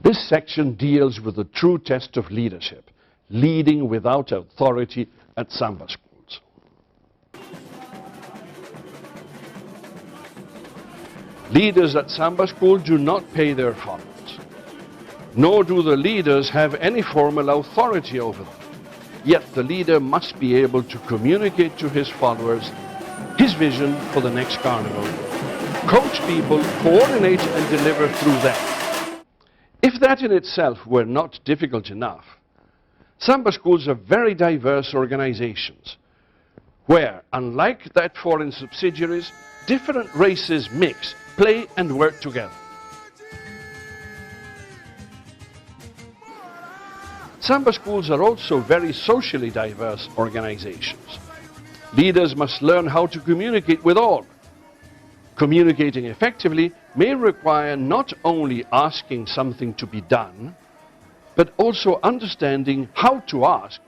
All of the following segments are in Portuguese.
This section deals with the true test of leadership, leading without authority at samba schools. Leaders at samba school do not pay their followers, nor do the leaders have any formal authority over them. Yet the leader must be able to communicate to his followers his vision for the next carnival, coach people, coordinate and deliver through them. If that in itself were not difficult enough, samba schools are very diverse organizations where, unlike that foreign subsidiaries, different races mix, play and work together. Samba schools are also very socially diverse organizations. Leaders must learn how to communicate with all. Communicating effectively may require not only asking something to be done, but also understanding how to ask.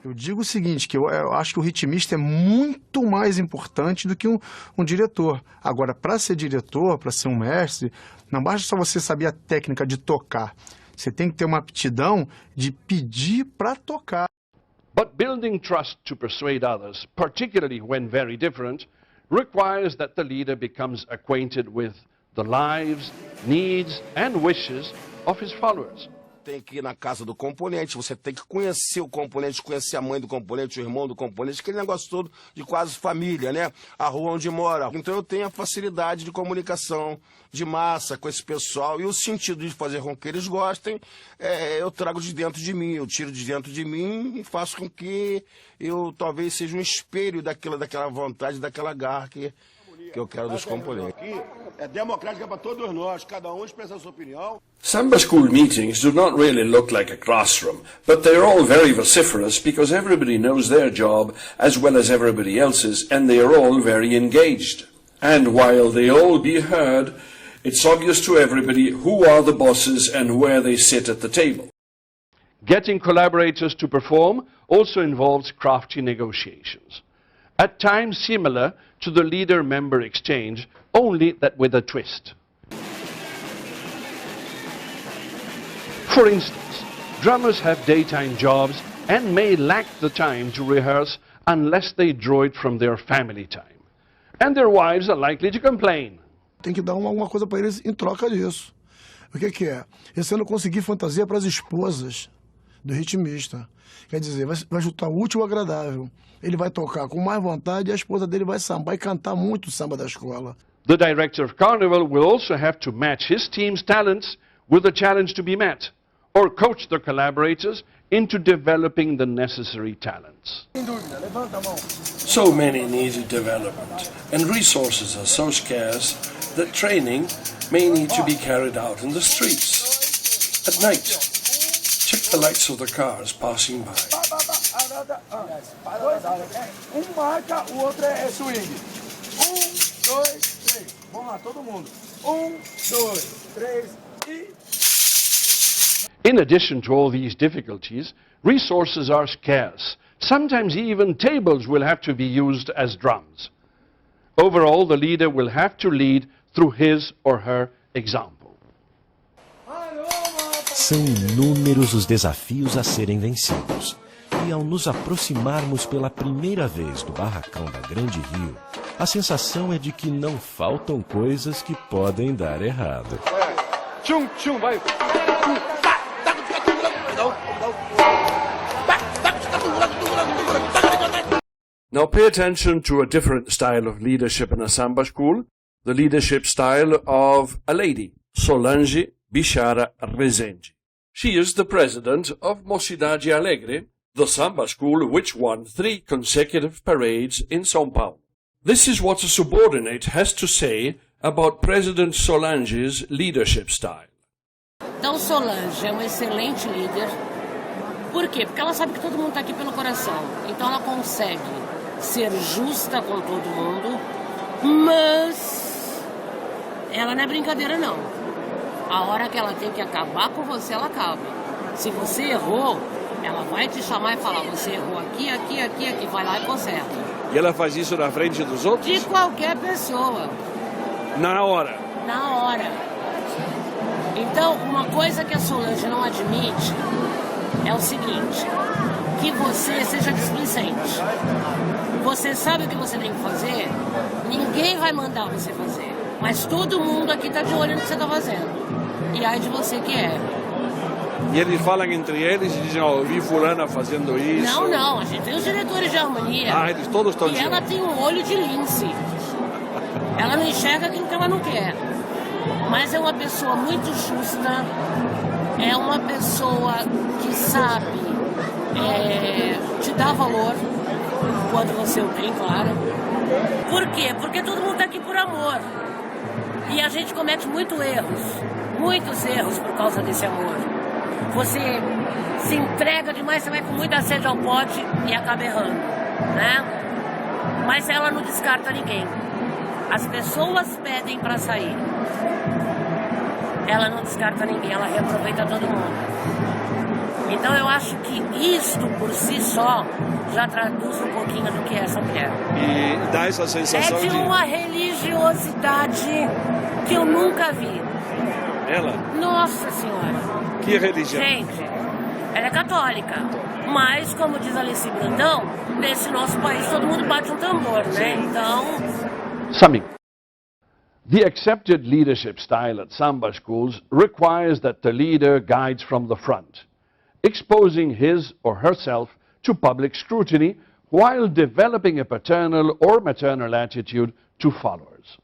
Eu digo o seguinte, que eu acho que o ritmista é muito mais importante do que um diretor. Agora, para ser diretor, para ser um mestre, não basta só você saber a técnica de tocar. Você tem que ter uma aptidão de pedir para tocar. But building trust to persuade others, particularly when very different, requires that the leader becomes acquainted with the lives, needs and wishes of his followers. Tem que ir na casa do componente, você tem que conhecer o componente, conhecer a mãe do componente, o irmão do componente, aquele negócio todo de quase família, né? A rua onde mora. Então eu tenho a facilidade de comunicação de massa com esse pessoal e o sentido de fazer com que eles gostem, eu trago de dentro de mim, eu tiro de dentro de mim e faço com que eu talvez seja um espelho daquela vontade, daquela garra que eu quero dos componentes. É democrática para todos nós, cada expressa a sua opinião. Samba school meetings do not really look like a classroom, but they're all very vociferous because everybody knows their job as well as everybody else's, and they are all very engaged. And while they all be heard, it's obvious to everybody who are the bosses and where they sit at the table. Getting collaborators to perform also involves crafty negotiations, at times similar to the leader-member exchange, only that with a twist. For instance, drummers have daytime jobs and may lack the time to rehearse unless they draw it from their family time. And their wives are likely to complain. Tem que dar alguma coisa para eles em troca disso. O que é? Esse ano eu consegui fantasia para as esposas do ritmista. Quer dizer, vai juntar o útil ao agradável. Ele vai tocar com mais vontade e a esposa dele vai sambar e cantar muito o samba da escola. The director of Carnival will also have to match his team's talents with the challenge to be met, or coach the collaborators into developing the necessary talents. So many needed development, and resources are so scarce that training may need to be carried out in the streets. At night, check the lights of the cars passing by. Marca, o outro é swing. 2, 3. Vamos lá, todo mundo. 2, 3 e... In addition to all these difficulties, resources are scarce. Sometimes even tables will have to be used as drums. Overall, the leader will have to lead through his or her example. São inúmeros os desafios a serem vencidos. E ao nos aproximarmos pela primeira vez do barracão da Grande Rio, a sensação é de que não faltam coisas que podem dar errado. Tchum, tchum, vai. Now pay attention to a different style of leadership in a samba school, the leadership style of a lady, Solange Bichara Rezende. She is the president of Mocidade Alegre, the samba school which won 3 consecutive parades in São Paulo. This is what a subordinate has to say about President Solange's leadership style. Então Solange é uma excelente líder. Por quê? Porque ela sabe que todo mundo está aqui pelo coração. Então ela consegue ser justa com todo mundo, mas ela não é brincadeira não. A hora que ela tem que acabar com você, ela acaba. Se você errou, ela vai te chamar e falar, você errou aqui, aqui, aqui, aqui, vai lá e conserta. E ela faz isso na frente dos outros? De qualquer pessoa. Na hora. Na hora. Então, uma coisa que a Solange não admite é o seguinte, que você seja displicente. Você sabe o que você tem que fazer, ninguém vai mandar você fazer. Mas todo mundo aqui está de olho no que você está fazendo. E aí de você que é. E eles falam entre eles e dizem, ó, eu vi fulana fazendo isso. Não, não, a gente tem os diretores de harmonia. Ah, eles todos estão E dizendo. ela tem um olho de lince. Ela não enxerga aquilo que ela não quer. Mas é uma pessoa muito justa, é uma pessoa que sabe te dar valor, quando você o tem, claro. Por quê? Porque todo mundo está aqui por amor. E a gente comete muitos erros por causa desse amor. Você se entrega demais, você vai com muita sede ao pote e acaba errando, né? Mas ela não descarta ninguém. As pessoas pedem para sair. Ela não descarta ninguém, ela reaproveita todo mundo. Então eu acho que isto por si só já traduz um pouquinho do que é essa mulher. E dá essa sensação de uma religiosidade que eu nunca vi. Ela? Nossa Senhora. Que religião? Gente, ela é católica. Mas, como diz Alice Brandão, nesse nosso país todo mundo bate um tambor, né? Então... Summing. The accepted leadership style at samba schools requires that the leader guides from the front, exposing his or herself to public scrutiny while developing a paternal or maternal attitude to followers.